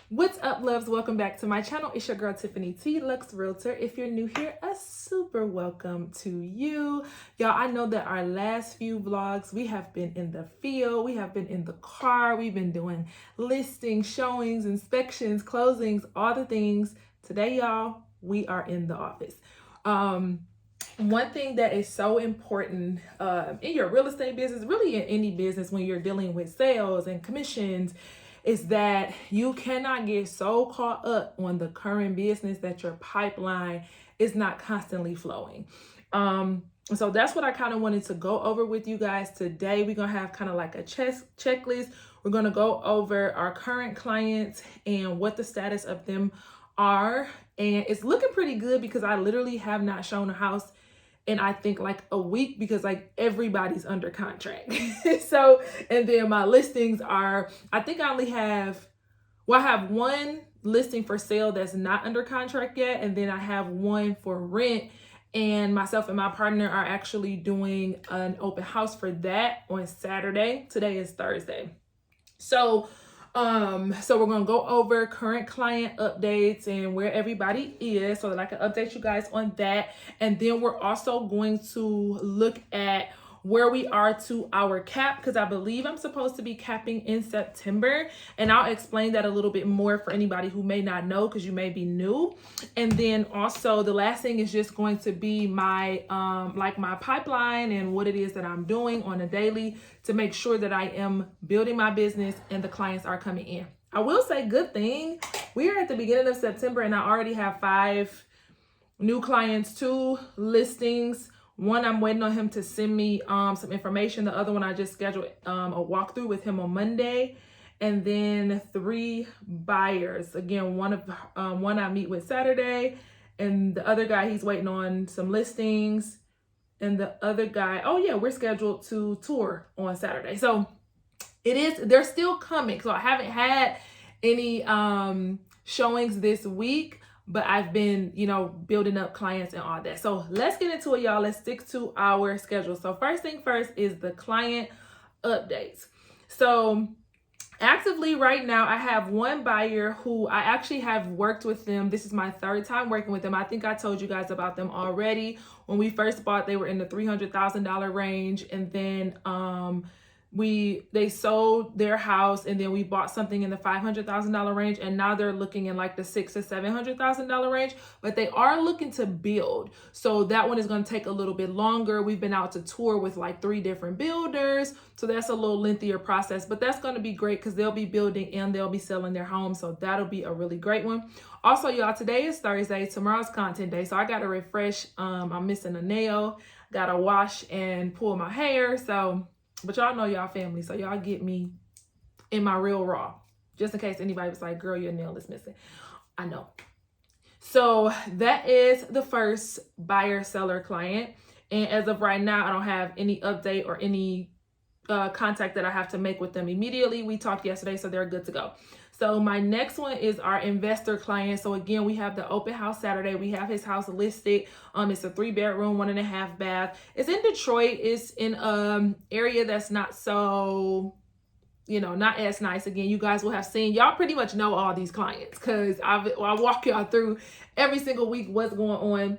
What's up, loves? Welcome back to my channel. It's your girl Tiffany T, Lux Realtor. If you're new here, a super welcome to you. Y'all, I know that our last few vlogs, we have been in the field, we have been in the car, we've been doing listings, showings, inspections, closings, all the things. Today, y'all, we are in the office. One thing that is so important in your real estate business, really in any business when you're dealing with sales and commissions, is that you cannot get so caught up on the current business that your pipeline is not constantly flowing. So that's what I kind of wanted to go over with you guys today. We're going to have kind of like a checklist. We're going to go over our current clients and what the status of them are. And it's looking pretty good because I literally have not shown a house in I think like a week because like everybody's under contract. So, and then my listings are, I think I only have, I have one listing for sale that's not under contract yet. And then I have one for rent, and myself and my partner are actually doing an open house for that on Saturday. Today is Thursday. So we're going to go over current client updates and where everybody is so that I can update you guys on that. And then we're also going to look at where we are to our cap, because I believe I'm supposed to be capping in September. And I'll explain that a little bit more for anybody who may not know, because you may be new. And then also the last thing is just going to be my my pipeline and what it is that I'm doing on a daily to make sure that I am building my business and the clients are coming in. I will say, good thing we are at the beginning of September and I already have 5 new clients, 2 listings. One, I'm waiting on him to send me some information. The other one, I just scheduled a walkthrough with him on Monday. And then 3 buyers. Again, one I meet with Saturday, and the other guy, he's waiting on some listings. And the other guy, oh yeah, we're scheduled to tour on Saturday. So they're still coming. So I haven't had any showings this week, but I've been, building up clients and all that. So let's get into it, y'all. Let's stick to our schedule. So first thing first is the client updates. So actively right now, I have one buyer who I actually have worked with them. This is my 3rd time working with them. I think I told you guys about them already. When we first bought, they were in the $300,000 range. And then they sold their house, and then we bought something in the $500,000 range, and now they're looking in like the $600,000 to $700,000 range, but they are looking to build. So that one is going to take a little bit longer. We've been out to tour with like 3 different builders, so that's a little lengthier process, but that's going to be great because they'll be building and they'll be selling their home. So that'll be a really great one. Also, y'all, today is Thursday. Tomorrow's content day, so I got to refresh. I'm missing a nail, got to wash and pull my hair. But y'all know y'all family, so y'all get me in my real raw, just in case anybody was like, girl, your nail is missing. I know. So that is the first buyer seller client. And as of right now, I don't have any update or any contact that I have to make with them immediately. We talked yesterday, so they're good to go. So my next one is our investor client. So again, we have the open house Saturday. We have his house listed. It's a 3-bedroom, 1.5 bath. It's in Detroit. It's in area that's not so, not as nice. Again, you guys will have seen, y'all pretty much know all these clients because I walk y'all through every single week what's going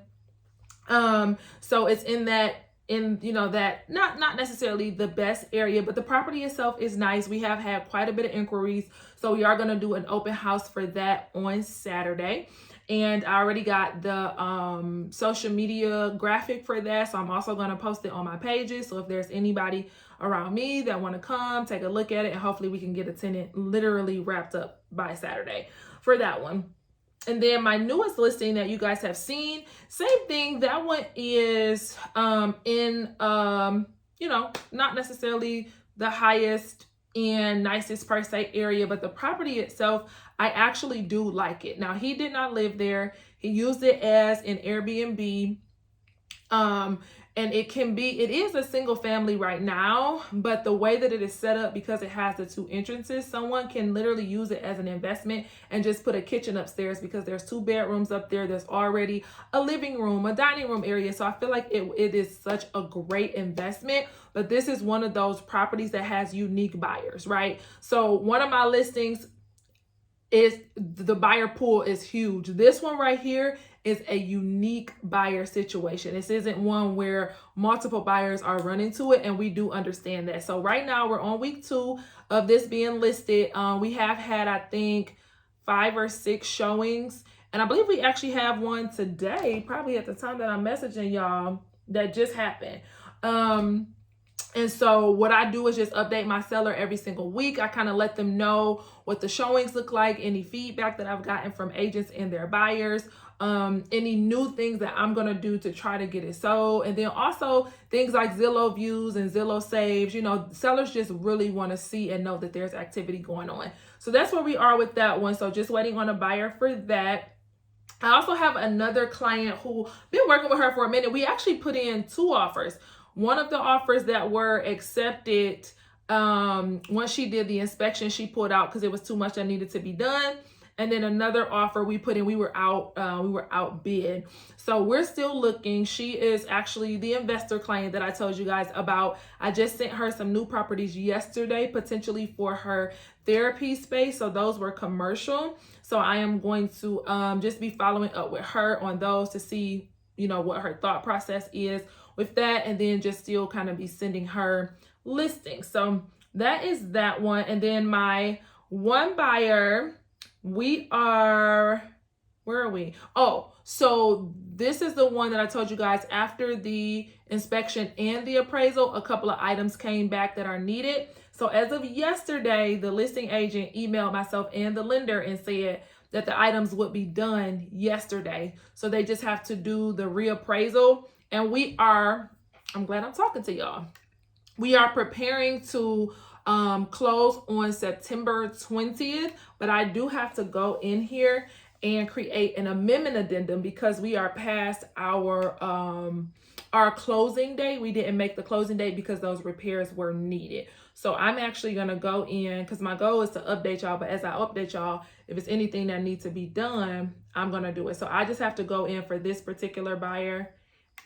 on. So it's in that, that not necessarily the best area, but the property itself is nice. We have had quite a bit of inquiries, so we are going to do an open house for that on Saturday. And I already got the social media graphic for that, so I'm also going to post it on my pages. So if there's anybody around me that want to come take a look at it, and hopefully we can get a tenant literally wrapped up by Saturday for that one. And then my newest listing that you guys have seen, same thing. That one is in, not necessarily the highest and nicest per se area, but the property itself, I actually do like it. Now, he did not live there. He used it as an Airbnb. And it is a single family right now, but the way that it is set up, because it has the 2 entrances, someone can literally use it as an investment and just put a kitchen upstairs, because there's 2 bedrooms up there. There's already a living room, a dining room area. So I feel like it is such a great investment, but this is one of those properties that has unique buyers, right? So one of my listings, the buyer pool is huge. This one right here is a unique buyer situation. This isn't one where multiple buyers are running to it, and we do understand that. So right now we're on week 2 of this being listed. We have had, I think, 5 or 6 showings, and I believe we actually have one today, probably at the time that I'm messaging y'all, that just happened. And so what I do is just update my seller every single week. I kind of let them know what the showings look like, any feedback that I've gotten from agents and their buyers, any new things that I'm going to do to try to get it sold. And then also things like Zillow views and Zillow saves. You know, sellers just really want to see and know that there's activity going on. So that's where we are with that one. So just waiting on a buyer for that. I also have another client who been working with her for a minute. We actually put in 2 offers. One of the offers that were accepted, once she did the inspection, she pulled out because it was too much that needed to be done. And then another offer we put in, we were outbid. So we're still looking. She is actually the investor client that I told you guys about. I just sent her some new properties yesterday, potentially for her therapy space. So those were commercial. So I am going to just be following up with her on those to see, you know, what her thought process is with that, and then just still kind of be sending her listings. So that is that one. And then my one buyer, where are we? Oh, so this is the one that I told you guys after the inspection and the appraisal, a couple of items came back that are needed. So as of yesterday, the listing agent emailed myself and the lender and said that the items would be done yesterday. So they just have to do the reappraisal. And I'm glad I'm talking to y'all. We are preparing to close on September 20th, but I do have to go in here and create an amendment addendum because we are past our closing date. We didn't make the closing date because those repairs were needed. So I'm actually going to go in because my goal is to update y'all. But as I update y'all, if it's anything that needs to be done, I'm going to do it. So I just have to go in for this particular buyer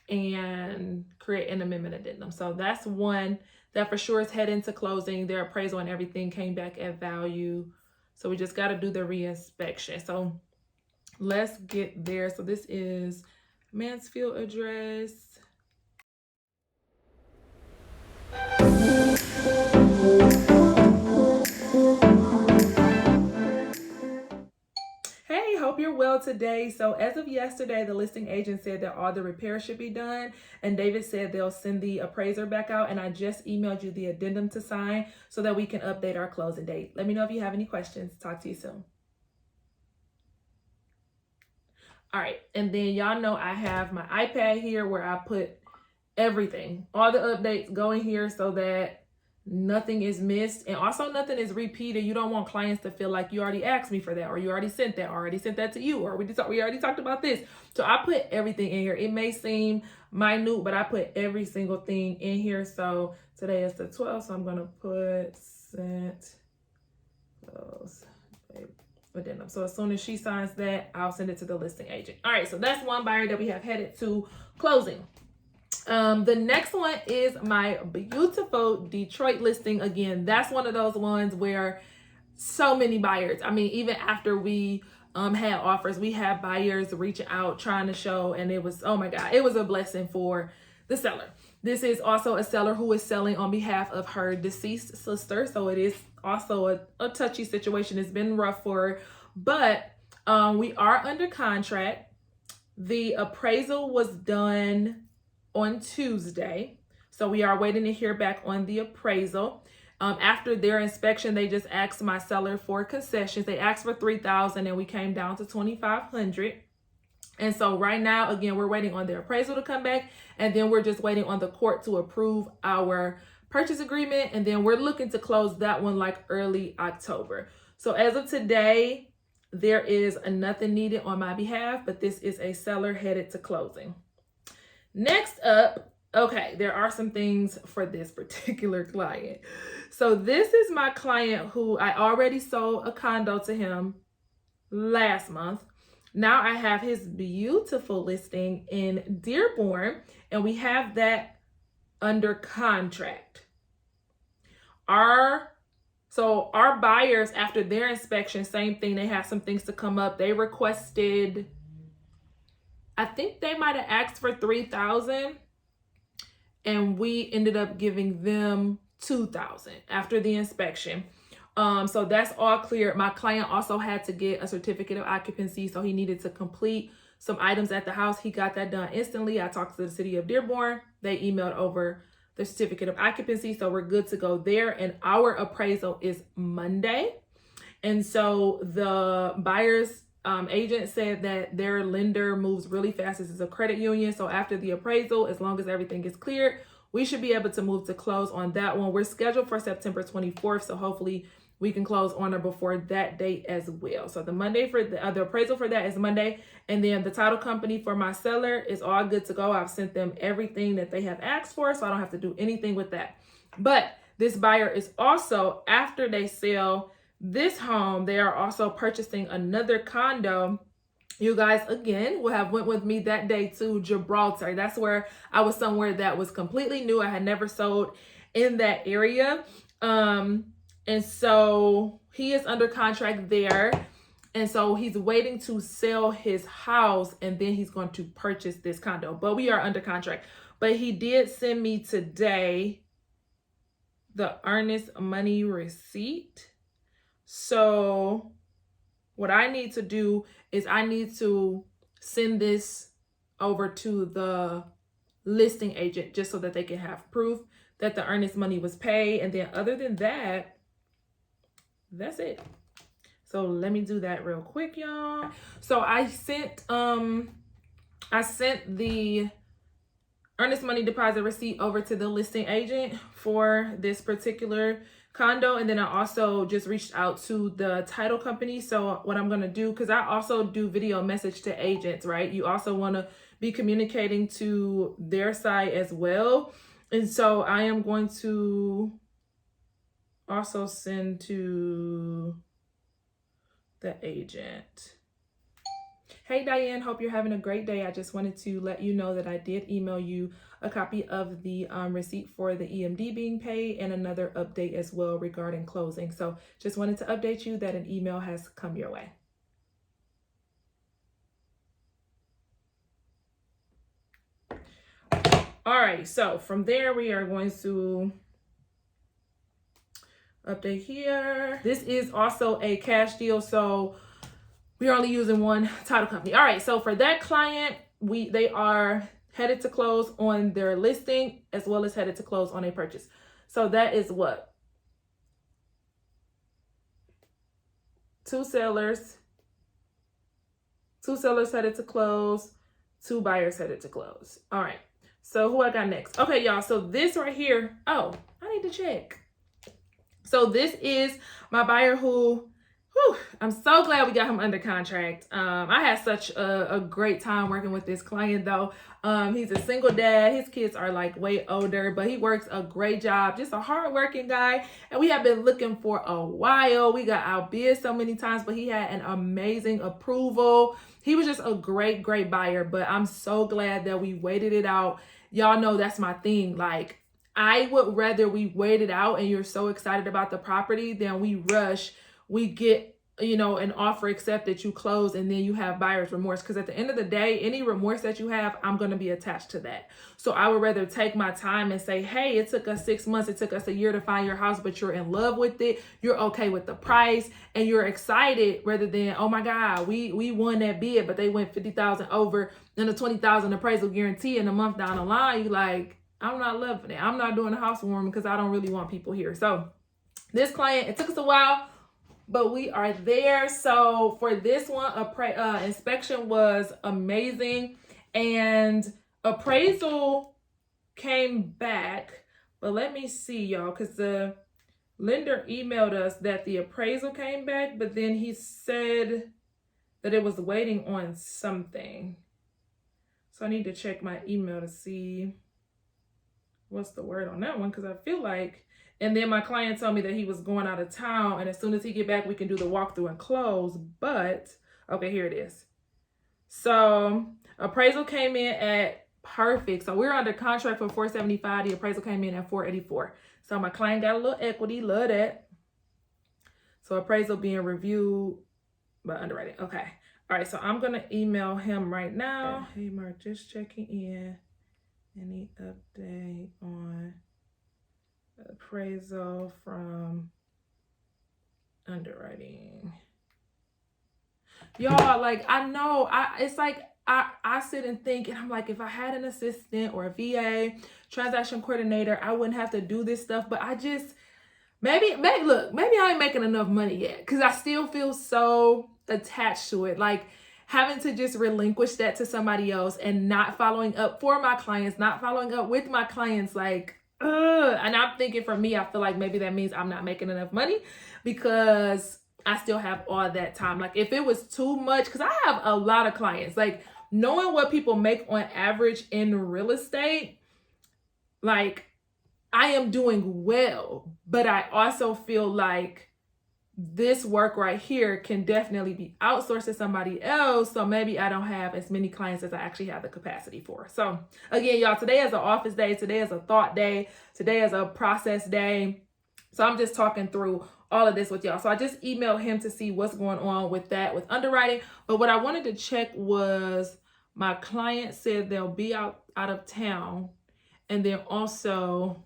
and create an amendment addendum. So that's one that for sure is heading to closing. Their appraisal and everything came back at value. So we just got to do the reinspection. So let's get there. So this is Mansfield address. Hey, hope you're well today. So as of yesterday, the listing agent said that all the repairs should be done. And David said they'll send the appraiser back out. And I just emailed you the addendum to sign so that we can update our closing date. Let me know if you have any questions. Talk to you soon. All right. And then y'all know I have my iPad here where I put everything, all the updates go in here so that nothing is missed and also nothing is repeated. You don't want clients to feel like you already asked me for that, or you already sent that, or already sent that to you, or we already talked about this. So I put everything in here. It may seem minute, but I put every single thing in here. So today is the 12th, so I'm gonna put sent close addendum. So as soon as she signs that, I'll send it to the listing agent. All right, so that's one buyer that we have headed to closing. The next one is my beautiful Detroit listing. Again, that's one of those ones where so many buyers, I mean, even after we had offers, we had buyers reaching out, trying to show, and it was, oh my God, it was a blessing for the seller. This is also a seller who is selling on behalf of her deceased sister. So it is also a touchy situation. It's been rough for her, but we are under contract. The appraisal was done on Tuesday. So we are waiting to hear back on the appraisal. After their inspection, they just asked my seller for concessions. They asked for $3,000 and we came down to $2,500. And so right now, again, we're waiting on their appraisal to come back. And then we're just waiting on the court to approve our purchase agreement. And then we're looking to close that one like early October. So as of today, there is nothing needed on my behalf, but this is a seller headed to closing. Next up, okay, there are some things for this particular client. So this is my client who I already sold a condo to him last month. Now I have his beautiful listing in Dearborn, and we have that under contract. Our So our buyers, after their inspection, same thing, they had some things to come up. They requested, I think they might have asked for $3,000, and we ended up giving them $2,000 after the inspection. So that's all clear. My client also had to get a certificate of occupancy, so he needed to complete some items at the house. He got that done instantly. I talked to the city of Dearborn. They emailed over the certificate of occupancy, so we're good to go there. And our appraisal is Monday. And so the buyer's agent said that their lender moves really fast. This is a credit union. So after the appraisal, as long as everything is cleared, we should be able to move to close on that one. We're scheduled for September 24th. So hopefully we can close on or before that date as well. So the Monday for the appraisal for that is Monday. And then the title company for my seller is all good to go. I've sent them everything that they have asked for, so I don't have to do anything with that. But this buyer is also, after they sell this home, they are also purchasing another condo. You guys, again, will have went with me that day to Gibraltar. That's where I was somewhere that was completely new. I had never sold in that area. And so he is under contract there. And so he's waiting to sell his house, and then he's going to purchase this condo. But we are under contract. But he did send me today the earnest money receipt. So what I need to do is I need to send this over to the listing agent just so that they can have proof that the earnest money was paid. And then other than that, that's it. So let me do that real quick, y'all. So I sent the earnest money deposit receipt over to the listing agent for this particular condo. And then I also just reached out to the title company. So what I'm going to do, because I also do video message to agents, right? You also want to be communicating to their side as well. And so I am going to also send to the agent. Hey Diane, hope you're having a great day. I just wanted to let you know that I did email you a copy of the receipt for the EMD being paid and another update as well regarding closing. So just wanted to update you that an email has come your way. All right, so from there we are going to update here. This is also a cash deal, so we're only using one title company. All right, so for that client, they are headed to close on their listing as well as headed to close on a purchase. So that is what? 2 sellers headed to close, 2 buyers headed to close. All right, so who I got next? Okay, y'all, so this right here, oh, I need to check. So this is my buyer who, I'm so glad we got him under contract. I had such a great time working with this client though. He's a single dad. His kids are like way older, but he works a great job. Just a hardworking guy. And we have been looking for a while. We got outbid so many times, but he had an amazing approval. He was just a great, great buyer, but I'm so glad that we waited it out. Y'all know that's my thing. Like, I would rather we wait it out and you're so excited about the property than we rush. We get, an offer accepted, you close, and then you have buyer's remorse. Because at the end of the day, any remorse that you have, I'm going to be attached to that. So I would rather take my time and say, hey, it took us 6 months. It took us a year to find your house, but you're in love with it. You're okay with the price and you're excited rather than, oh my God, we won that bid, but they went 50,000 over and a 20,000 appraisal guarantee, and a month down the line, you like, I'm not loving it. I'm not doing a housewarming because I don't really want people here. So this client, it took us a while, but we are there. So for this one, inspection was amazing, and appraisal came back. But let me see, y'all, because the lender emailed us that the appraisal came back, but then he said that it was waiting on something. So I need to check my email to see what's the word on that one, because I feel like, and then my client told me that he was going out of town, and as soon as he get back, we can do the walkthrough and close. But okay, here it is. So appraisal came in at perfect. So we're under contract for $475. The appraisal came in at $484. So my client got a little equity. Love that. So appraisal being reviewed by underwriting. Okay. All right. So I'm going to email him right now. Hey, Mark, just checking in. Any update on appraisal from underwriting? Y'all, like, I know, it's like, I sit and think, and I'm like, if I had an assistant or a VA, transaction coordinator, I wouldn't have to do this stuff. But I just, maybe I ain't making enough money yet, because I still feel so attached to it. Like, having to just relinquish that to somebody else and not following up for my clients, not following up with my clients, like, and I'm thinking for me, I feel like maybe that means I'm not making enough money because I still have all that time. Like, if it was too much, because I have a lot of clients, like, knowing what people make on average in real estate, like, I am doing well, but I also feel like this work right here can definitely be outsourced to somebody else. So maybe I don't have as many clients as I actually have the capacity for. So again, y'all, today is an office day. Today is a thought day. Today is a process day. So I'm just talking through all of this with y'all. So I just emailed him to see what's going on with that, with underwriting. But what I wanted to check was my client said they'll be out of town, and then also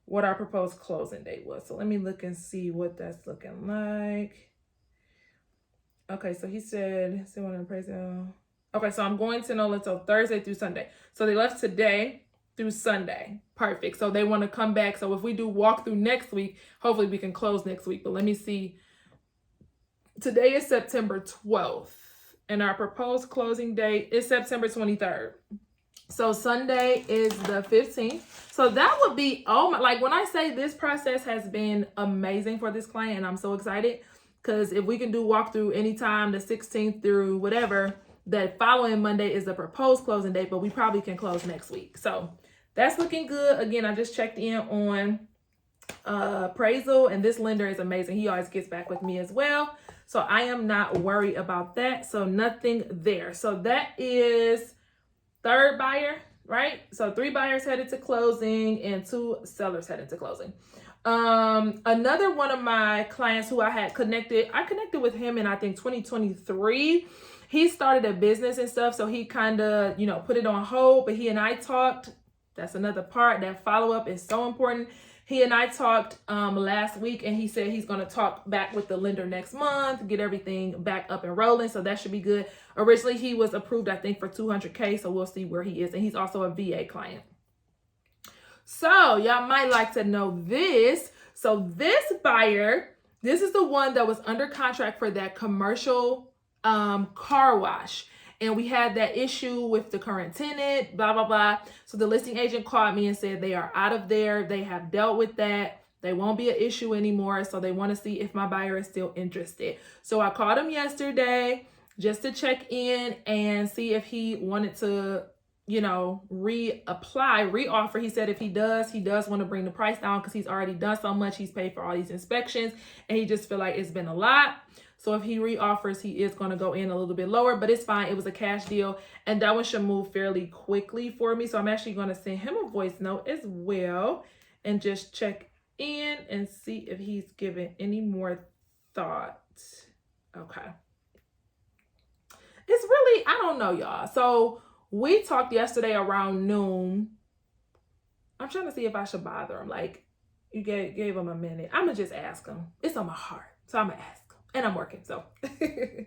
what our proposed closing date was. So let me look and see what that's looking like. Okay, so he said, still want to appraisal. Okay, so I'm going to know so Thursday through Sunday. So they left today through Sunday. Perfect. So they want to come back. So if we do walkthrough next week, hopefully we can close next week. But let me see. Today is September 12th, and our proposed closing date is September 23rd. So Sunday is the 15th. So that would be, oh my, like when I say this process has been amazing for this client, and I'm so excited because if we can do walkthrough anytime the 16th through whatever, that following Monday is the proposed closing date, but we probably can close next week. So that's looking good. Again, I just checked in on appraisal, and this lender is amazing. He always gets back with me as well. So I am not worried about that. So nothing there. So that is third buyer, right? So 3 buyers headed to closing and 2 sellers headed to closing. Another one of my clients who I connected with him in, I think, 2023. He started a business and stuff. So he kind of, put it on hold, but he and I talked. That's another part. That follow-up is so important. He and I talked last week, and he said he's going to talk back with the lender next month, get everything back up and rolling. So that should be good. Originally, he was approved, I think, for $200K. So we'll see where he is. And he's also a VA client. So y'all might like to know this. So this buyer, this is the one that was under contract for that commercial car wash. And we had that issue with the current tenant, blah, blah, blah. So the listing agent called me and said they are out of there. They have dealt with that. They won't be an issue anymore. So they want to see if my buyer is still interested. So I called him yesterday just to check in and see if he wanted to, reoffer. He said if he does want to bring the price down because he's already done so much. He's paid for all these inspections and he just feel like it's been a lot. So if he reoffers, he is going to go in a little bit lower, but it's fine. It was a cash deal, and that one should move fairly quickly for me. So I'm actually going to send him a voice note as well and just check in and see if he's given any more thought. Okay. It's really, I don't know, y'all. So we talked yesterday around noon. I'm trying to see if I should bother him. Like, you gave him a minute. I'm going to just ask him. It's on my heart, so I'm going to ask. And I'm working, so. Hey,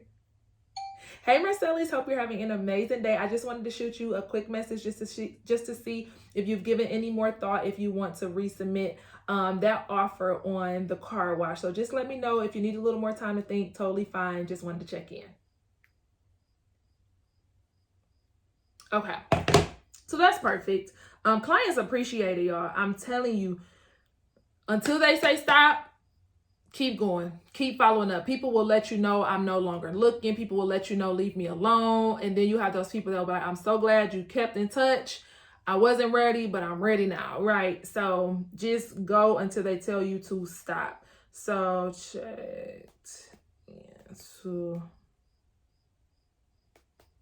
Marcellis, hope you're having an amazing day. I just wanted to shoot you a quick message just to see if you've given any more thought, if you want to resubmit that offer on the car wash. So just let me know if you need a little more time to think. Totally fine. Just wanted to check in. Okay, so that's perfect. Clients appreciate it, y'all. I'm telling you, until they say stop, keep going, keep following up. People will let you know I'm no longer looking. People will let you know, leave me alone. And then you have those people that will be like, I'm so glad you kept in touch. I wasn't ready, but I'm ready now, right? So just go until they tell you to stop. So checked into.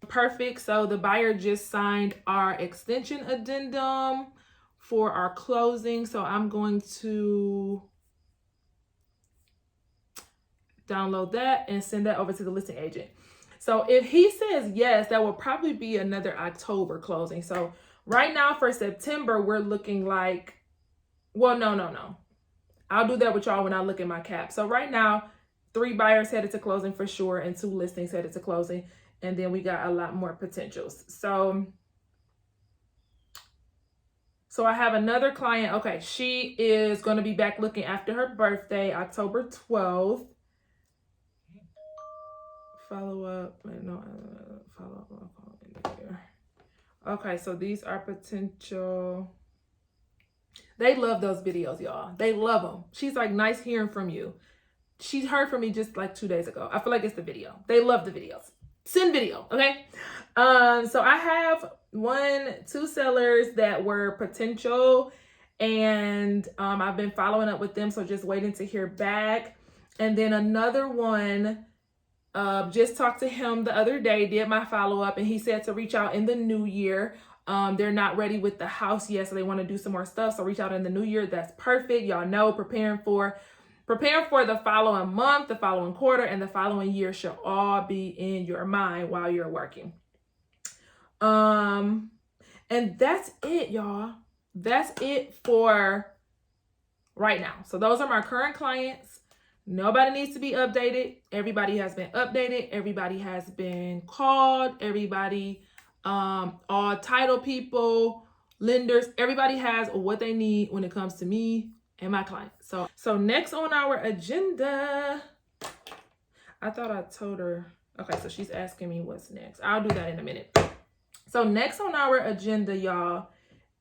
Perfect. So the buyer just signed our extension addendum for our closing. So I'm going to download that and send that over to the listing agent. So if he says yes, that will probably be another October closing. So right now for September, we're looking like, well, no. I'll do that with y'all when I look at my cap. So right now, 3 buyers headed to closing for sure and 2 listings headed to closing. And then we got a lot more potentials. So I have another client. Okay, she is going to be back looking after her birthday, October 12th. Follow up. Follow up. Okay, so these are potential. They love those videos, y'all. They love them. She's like, nice hearing from you. She heard from me just like 2 days ago. I feel like it's the video. They love the videos. Send video, okay? So I have 2 sellers that were potential, and I've been following up with them, so just waiting to hear back. And then another one, just talked to him the other day, did my follow-up, and he said to reach out in the new year. They're not ready with the house yet, so they want to do some more stuff, so reach out in the new year. That's perfect. Y'all know preparing for the following month, the following quarter, and the following year should all be in your mind while you're working. And that's it, y'all. That's it for right now. So those are my current clients. Nobody needs to be updated. Everybody has been updated. Everybody has been called. Everybody, all title people, lenders, everybody has what they need when it comes to me and my client. So next on our agenda, I thought I told her. Okay, so she's asking me what's next. I'll do that in a minute. So next on our agenda, y'all,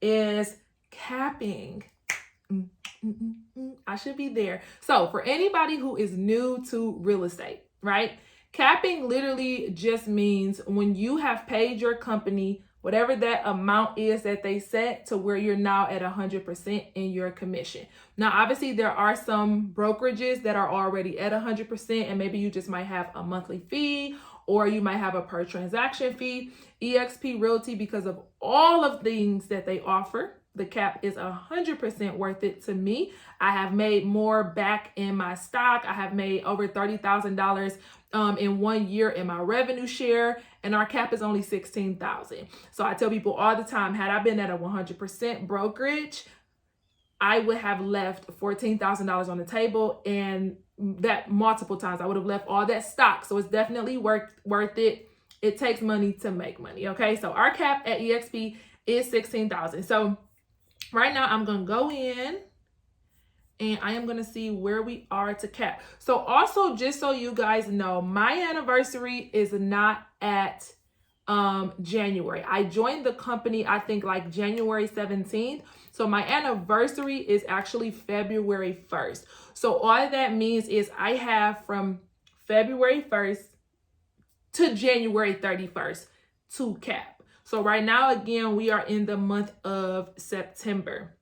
is capping. I should be there. So for anybody who is new to real estate, right? Capping literally just means when you have paid your company whatever that amount is that they set to where you're now at 100% in your commission. Now, obviously, there are some brokerages that are already at 100%, and maybe you just might have a monthly fee or you might have a per transaction fee. EXP Realty, because of all of the things that they offer, the cap is 100% worth it to me. I have made more back in my stock. I have made over $30,000 in 1 year in my revenue share, and our cap is only $16,000. So I tell people all the time, had I been at a 100% brokerage, I would have left $14,000 on the table, and that multiple times. I would have left all that stock. So it's definitely worth it. It takes money to make money. Okay, so our cap at EXP is $16,000. So right now I'm going to go in and I am going to see where we are to cap. So also, just so you guys know, my anniversary is not at January. I joined the company, I think like January 17th. So my anniversary is actually February 1st. So all that means is I have from February 1st to January 31st to cap. So right now, again, we are in the month of September.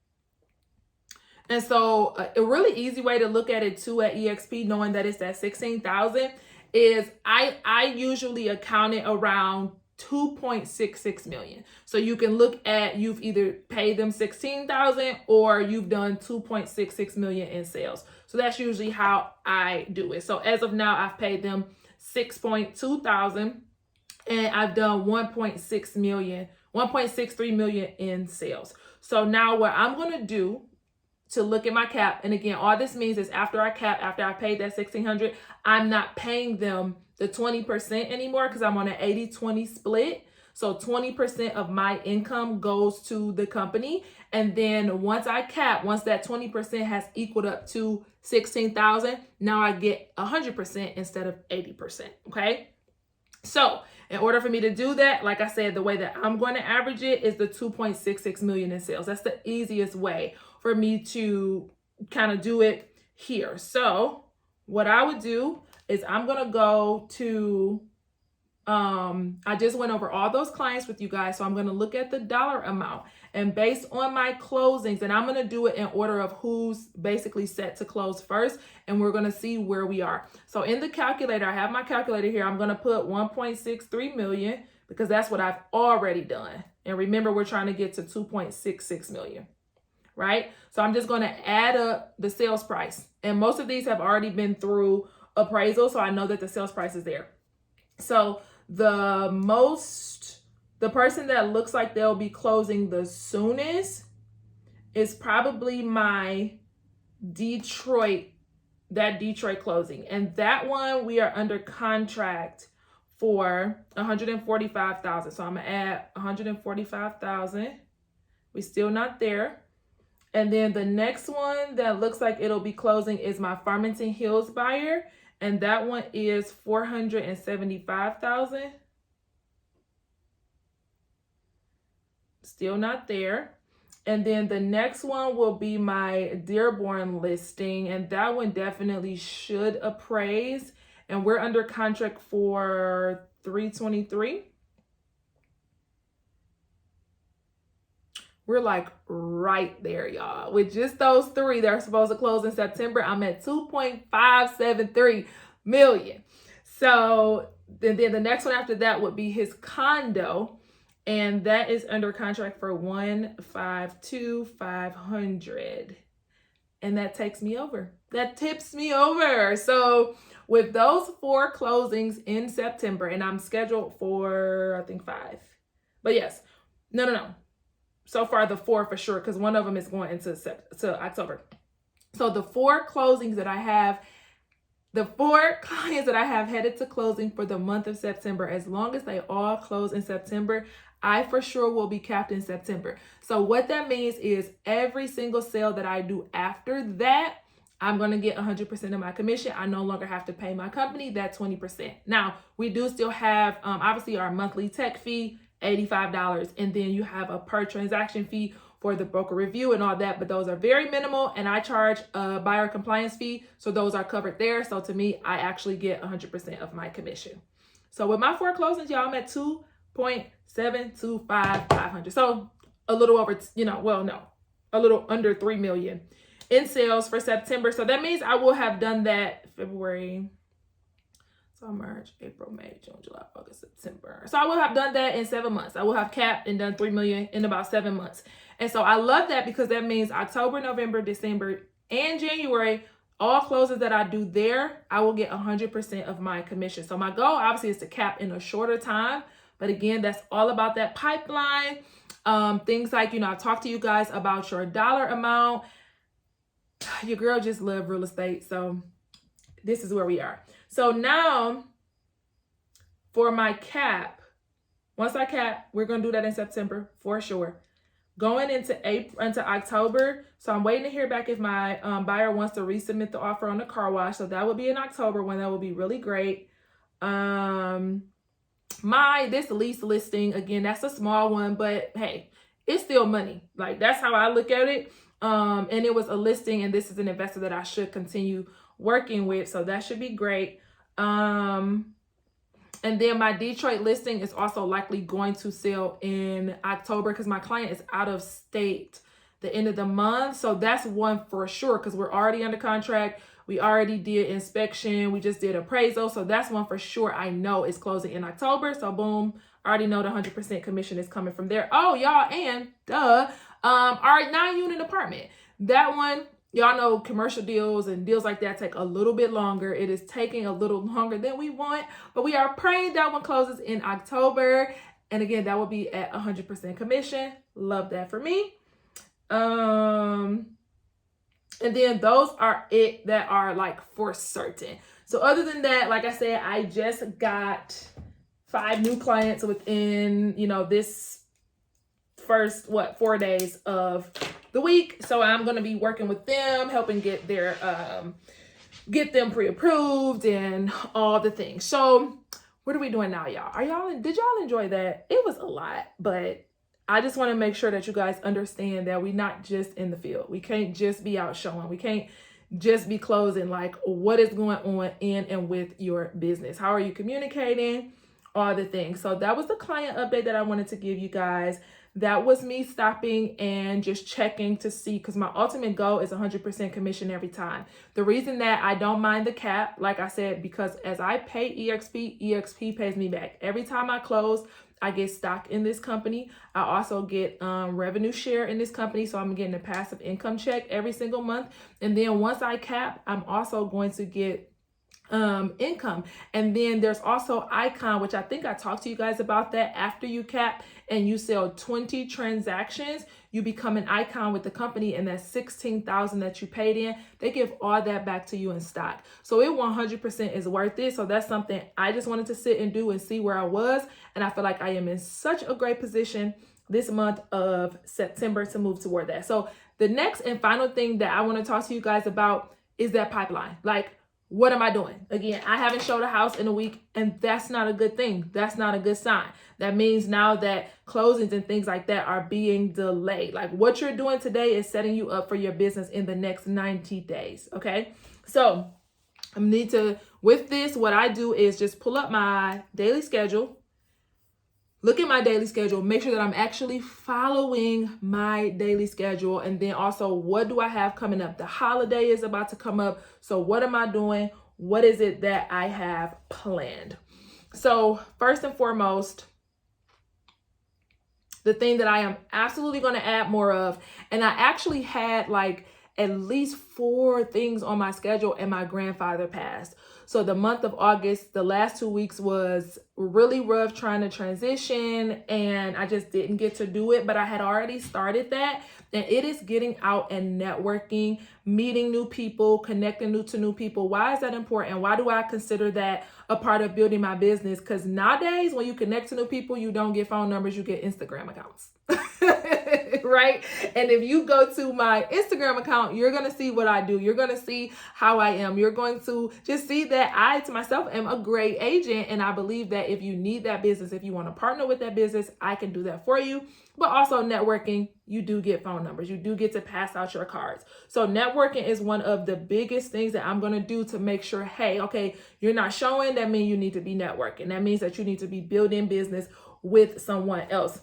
And so a really easy way to look at it too at EXP, knowing that it's at 16,000, is I usually account it around 2.66 million. So you can look at, you've either paid them 16,000 or you've done 2.66 million in sales. So that's usually how I do it. So as of now, I've paid them 6.2 thousand and I've done 1.63 million in sales. So now what I'm going to do to look at my cap, and again, all this means is after I cap, after I paid that 1,600, I'm not paying them the 20% anymore because I'm on an 80-20 split. So 20% of my income goes to the company. And then once I cap, once that 20% has equaled up to 16,000, now I get 100% instead of 80%. Okay. So in order for me to do that, like I said, the way that I'm going to average it is the 2.66 million in sales. That's the easiest way for me to kind of do it here. So what I would do is I'm going to go to, I just went over all those clients with you guys. So I'm going to look at the dollar amount, and based on my closings, and I'm going to do it in order of who's basically set to close first. And we're going to see where we are. So in the calculator, I have my calculator here. I'm going to put 1.63 million because that's what I've already done. And remember, we're trying to get to 2.66 million. Right? So I'm just going to add up the sales price. And most of these have already been through appraisal, so I know that the sales price is there. So the person that looks like they'll be closing the soonest is probably my Detroit closing. And that one we are under contract for $145,000. So I'm gonna add $145,000. We're still not there. And then the next one that looks like it'll be closing is my Farmington Hills buyer. And that one is $475,000. Still not there. And then the next one will be my Dearborn listing. And that one definitely should appraise. And we're under contract for $323,000. We're like right there, y'all. With just those three that are supposed to close in September, I'm at $2.573 million. So then the next one after that would be his condo. And that is under contract for $152,500. And that takes me over. That tips me over. So with those 4 closings in September, and I'm scheduled for, I think 5. But yes, no. So far the 4 for sure, because one of them is going into October. So the 4 closings that I have, the 4 clients that I have headed to closing for the month of September, as long as they all close in September, I for sure will be capped in September. So what that means is every single sale that I do after that, I'm going to get 100% of my commission. I no longer have to pay my company that 20%. Now, we do still have, obviously, our monthly tech fee, $85. And then you have a per transaction fee for the broker review and all that. But those are very minimal. And I charge a buyer compliance fee. So those are covered there. So to me, I actually get 100% of my commission. So with my 4 closings, y'all, I'm at $2.725,500. So a little over, a little under $3 million in sales for September. So that means I will have done that February, so March, April, May, June, July, August, September. So I will have done that in 7 months. I will have capped and done $3 million in about 7 months. And so I love that because that means October, November, December, and January, all closes that I do there, I will get 100% of my commission. So my goal obviously is to cap in a shorter time. But again, that's all about that pipeline. Things like, I talk to you guys about your dollar amount. Your girl just love real estate. So this is where we are. So now for my cap, once I cap, we're going to do that in September for sure. Going into October. So I'm waiting to hear back if my buyer wants to resubmit the offer on the car wash. So that will be in October when that will be really great. This lease listing, again, that's a small one, but hey, it's still money. Like, that's how I look at it. And it was a listing, and this is an investor that I should continue working with. So that should be great. And then my Detroit listing is also likely going to sell in October because my client is out of state the end of the month. So that's one for sure because we're already under contract. We already did inspection. We just did appraisal. So that's one for sure I know is closing in October. So boom, I already know the 100% commission is coming from there. Oh, y'all, and our 9-unit apartment. That one, y'all know commercial deals and deals like that take a little bit longer. It is taking a little longer than we want, but we are praying that one closes in October. And again, that will be at 100% commission. Love that for me. And then those are it that are like for certain. So other than that, like I said, I just got 5 new clients within, this first, 4 days of the week. So I'm going to be working with them, helping get them pre-approved and all the things. So what are we doing now, y'all? Did y'all enjoy that? It was a lot, but I just want to make sure that you guys understand that we're not just in the field. We can't just be out showing. We can't just be closing. Like, what is going on in and with your business? How are you communicating? All the things. So that was the client update that I wanted to give you guys. That was me stopping and just checking to see, because my ultimate goal is 100% commission every time. The reason that I don't mind the cap, like I said, because as I pay EXP pays me back. Every time I close, I get stock in this company. I also get revenue share in this company. So I'm getting a passive income check every single month. And then once I cap, I'm also going to get income. And then there's also icon, which I think I talked to you guys about that. After you cap and you sell 20 transactions, you become an icon with the company, and that 16,000 that you paid in, they give all that back to you in stock. So it 100% is worth it. So that's something I just wanted to sit and do and see where I was. And I feel like I am in such a great position this month of September to move toward that. So the next and final thing that I want to talk to you guys about is that pipeline. Like, what am I doing? Again, I haven't showed a house in a week, and that's not a good thing. That's not a good sign. That means now that closings and things like that are being delayed. Like, what you're doing today is setting you up for your business in the next 90 days. Okay. So with this, what I do is just pull up my daily schedule, look at my daily schedule, make sure that I'm actually following my daily schedule. And then also, what do I have coming up? The holiday is about to come up. So what am I doing? What is it that I have planned? So first and foremost, the thing that I am absolutely going to add more of, and I actually had like at least 4 things on my schedule, and my grandfather passed. So the month of August, the last 2 weeks was really rough trying to transition, and I just didn't get to do it, but I had already started that. And it is getting out and networking, meeting new people, connecting to new people. Why is that important? Why do I consider that a part of building my business? Because nowadays, when you connect to new people, you don't get phone numbers, you get Instagram accounts. Right? And if you go to my Instagram account, you're going to see what I do. You're going to see how I am. You're going to just see that I, to myself, am a great agent. And I believe that if you need that business, if you want to partner with that business, I can do that for you. But also networking, you do get phone numbers. You do get to pass out your cards. So networking is one of the biggest things that I'm going to do to make sure, hey, okay, you're not showing. That means you need to be networking. That means that you need to be building business with someone else.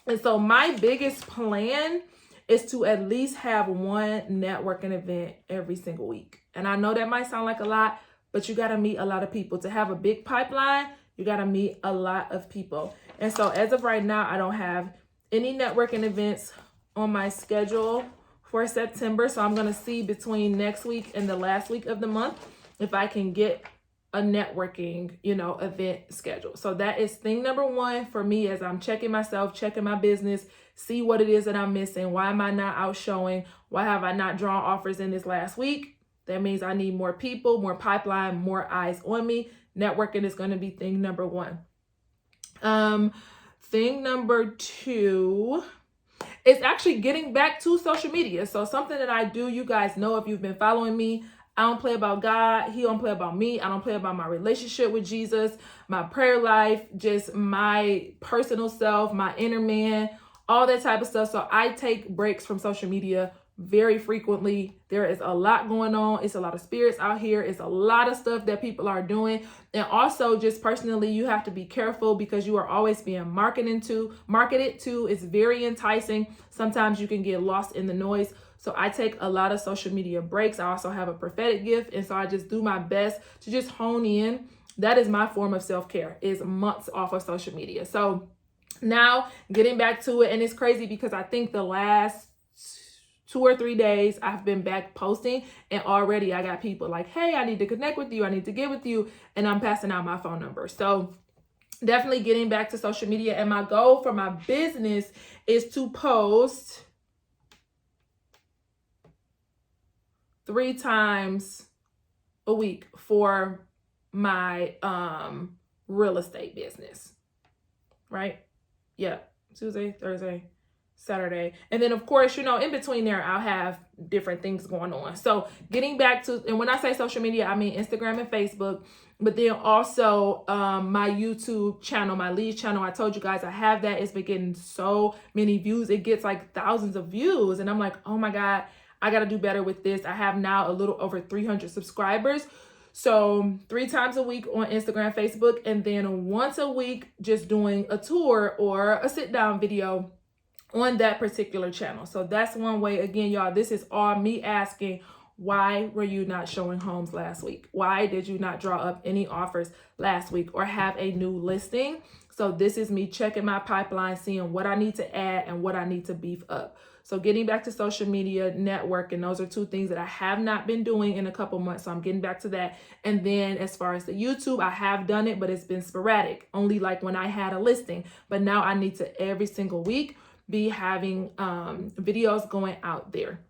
And so my biggest plan is to at least have one networking event every single week. And I know that might sound like a lot, but you got to meet a lot of people. To have a big pipeline, you got to meet a lot of people. And so as of right now, I don't have any networking events on my schedule for September. So I'm going to see between next week and the last week of the month if I can get a networking, event schedule. So that is thing number 1 for me as I'm checking myself, checking my business, see what it is that I'm missing. Why am I not out showing? Why have I not drawn offers in this last week? That means I need more people, more pipeline, more eyes on me. Networking is going to be thing number 1. Thing number 2 is actually getting back to social media. So something that I do, you guys know if you've been following me, I don't play about God. He don't play about me. I don't play about my relationship with Jesus, my prayer life, just my personal self, my inner man, all that type of stuff. So I take breaks from social media very frequently. There is a lot going on. It's a lot of spirits out here. It's a lot of stuff that people are doing. And also just personally, you have to be careful because you are always being marketed to. It's very enticing. Sometimes you can get lost in the noise. So I take a lot of social media breaks. I also have a prophetic gift. And so I just do my best to just hone in. That is my form of self-care, is months off of social media. So now getting back to it, and it's crazy because I think the last 2 or 3 days I've been back posting, and already I got people like, hey, I need to connect with you. I need to get with you. And I'm passing out my phone number. So definitely getting back to social media. And my goal for my business is to post 3 times a week for my real estate business, right? Yeah, Tuesday, Thursday, Saturday. And then of course, in between there, I'll have different things going on. So getting back to, and when I say social media, I mean Instagram and Facebook, but then also my YouTube channel, my lead channel. I told you guys I have that. It's been getting so many views. It gets like thousands of views. And I'm like, oh my God, I got to do better with this. I have now a little over 300 subscribers. So 3 times a week on Instagram, Facebook, and then once a week, just doing a tour or a sit down video on that particular channel. So that's one way. Again, y'all, this is all me asking, why were you not showing homes last week? Why did you not draw up any offers last week or have a new listing? So this is me checking my pipeline, seeing what I need to add and what I need to beef up. So getting back to social media, networking, those are two things that I have not been doing in a couple months. So I'm getting back to that. And then as far as the YouTube, I have done it, but it's been sporadic, only like when I had a listing. But now I need to every single week be having videos going out there.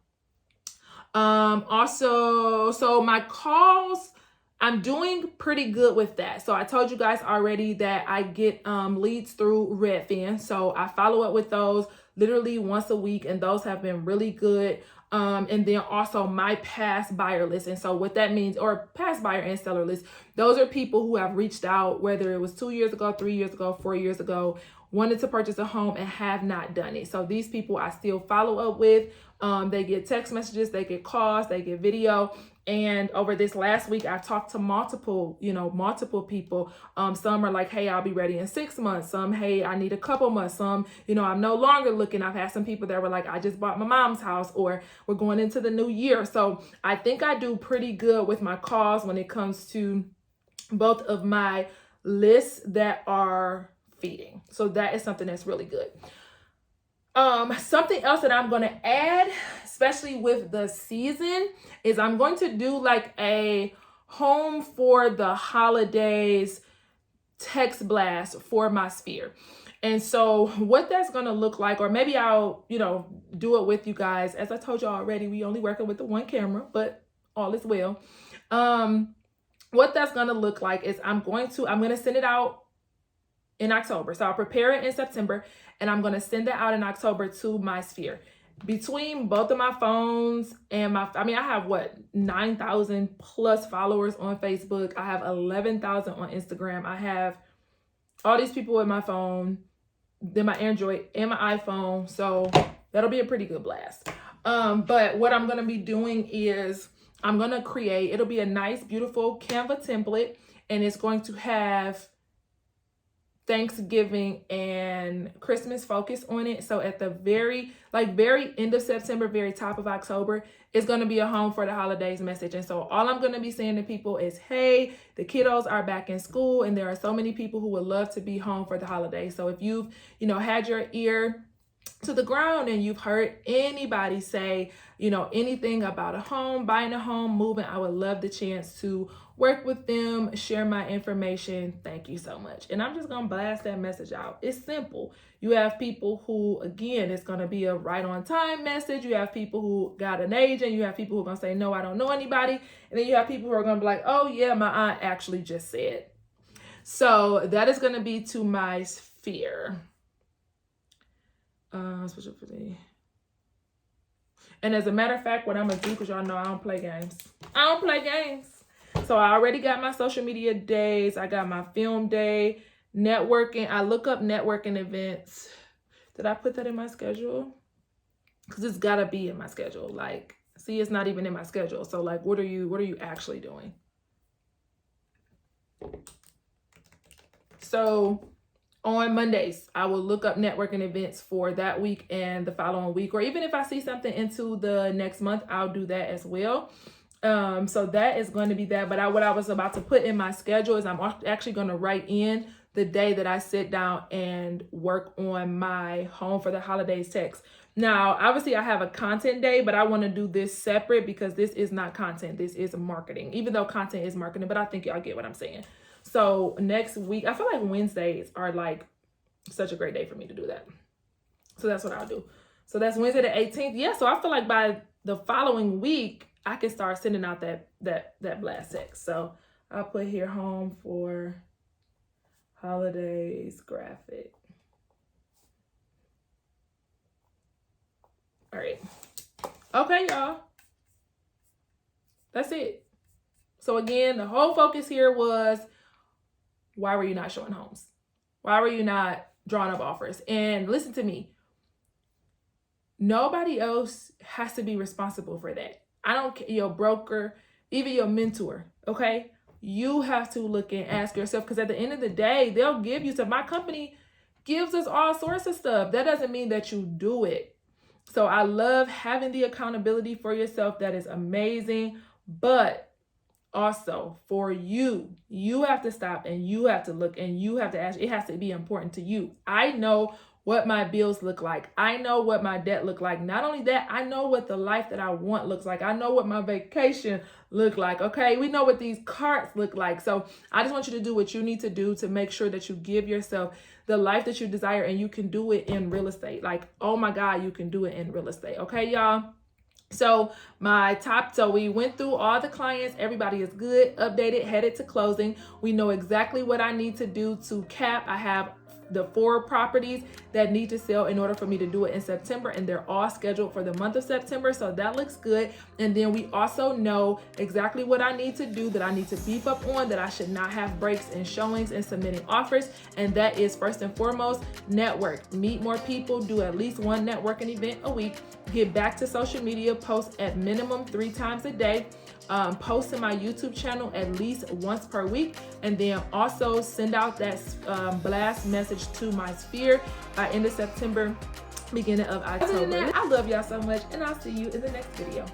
Also, so my calls, I'm doing pretty good with that. So I told you guys already that I get leads through Redfin. So I follow up with those literally once a week, and those have been really good. And then also my past buyer list. And so what that means, or past buyer and seller list, those are people who have reached out, whether it was 2 years ago, 3 years ago, 4 years ago, wanted to purchase a home and have not done it. So these people I still follow up with. They get text messages, they get calls, they get video. And over this last week, I talked to multiple people. Some are like, hey, I'll be ready in 6 months. Some, hey, I need a couple months. Some, I'm no longer looking. I've had some people that were like, I just bought my mom's house, or we're going into the new year. So I think I do pretty good with my calls when it comes to both of my lists that are feeding. So that is something that's really good. Something else that I'm going to add, especially with the season, is I'm going to do like a home for the holidays text blast for my sphere. And so what that's going to look like, or maybe I'll, do it with you guys. As I told you already, we only working with the one camera, but all is well. What that's going to look like is I'm going to send it out in October. So I'll prepare it in September, and I'm going to send it out in October to my sphere. Between both of my phones and I have 9,000 plus followers on Facebook. I have 11,000 on Instagram. I have all these people with my phone, then my Android and my iPhone. So that'll be a pretty good blast. But what I'm going to be doing is I'm going to create, it'll be a nice, beautiful Canva template, and it's going to have Thanksgiving and Christmas focus on it. So at the very end of September, very top of October, it's going to be a home for the holidays message. And so all I'm going to be saying to people is, hey, the kiddos are back in school, and there are so many people who would love to be home for the holidays. So if you've, had your ear to the ground and you've heard anybody say, anything about a home, buying a home, moving, I would love the chance to work with them, share my information. Thank you so much. And I'm just going to blast that message out. It's simple. You have people who, again, it's going to be a right on time message. You have people who got an agent. You have people who are going to say, no, I don't know anybody. And then you have people who are going to be like, oh yeah, my aunt actually just said. So that is going to be to my sphere. And as a matter of fact, what I'm going to do, because y'all know I don't play games. So I already got my social media days. I got my film day, networking. I look up networking events. Did I put that in my schedule? Because it's got to be in my schedule. See, it's not even in my schedule. So what are you actually doing? So on Mondays, I will look up networking events for that week and the following week, or even if I see something into the next month, I'll do that as well. So that is going to be that. But what I was about to put in my schedule is I'm actually going to write in the day that I sit down and work on my home for the holidays text. Now, obviously I have a content day, but I want to do this separate because this is not content. This is marketing, even though content is marketing, but I think y'all get what I'm saying. So next week, I feel like Wednesdays are such a great day for me to do that. So that's what I'll do. So that's Wednesday the 18th. Yeah. So I feel like by the following week, I can start sending out that blast text. So I'll put here home for holidays graphic. All right. Okay, y'all. That's it. So again, the whole focus here was, why were you not showing homes? Why were you not drawing up offers? And listen to me. Nobody else has to be responsible for that. I don't care, your broker, even your mentor, okay? You have to look and ask yourself, because at the end of the day, they'll give you stuff. My company gives us all sorts of stuff. That doesn't mean that you do it. So I love having the accountability for yourself. That is amazing. But also for you have to stop and you have to look and you have to ask. It has to be important to you. I know what my bills look like. I know what my debt look like. Not only that, I know what the life that I want looks like. I know what my vacation look like. Okay, we know what these carts look like. So I just want you to do what you need to do to make sure that you give yourself the life that you desire, and you can do it in real estate. Like, oh my God, you can do it in real estate. Okay, y'all. So we went through all the clients. Everybody is good, updated, headed to closing. We know exactly what I need to do to cap. I have the 4 properties that need to sell in order for me to do it in September, and they're all scheduled for the month of September. So that looks good. And then we also know exactly what I need to do, that I need to beef up on, that I should not have breaks in showings and submitting offers. And that is first and foremost, network, meet more people, do at least one networking event a week, get back to social media, post at minimum 3 times a day, post in my YouTube channel at least once per week, and then also send out that blast message to my sphere by end of September, beginning of October. Other than that, I love y'all so much, and I'll see you in the next video.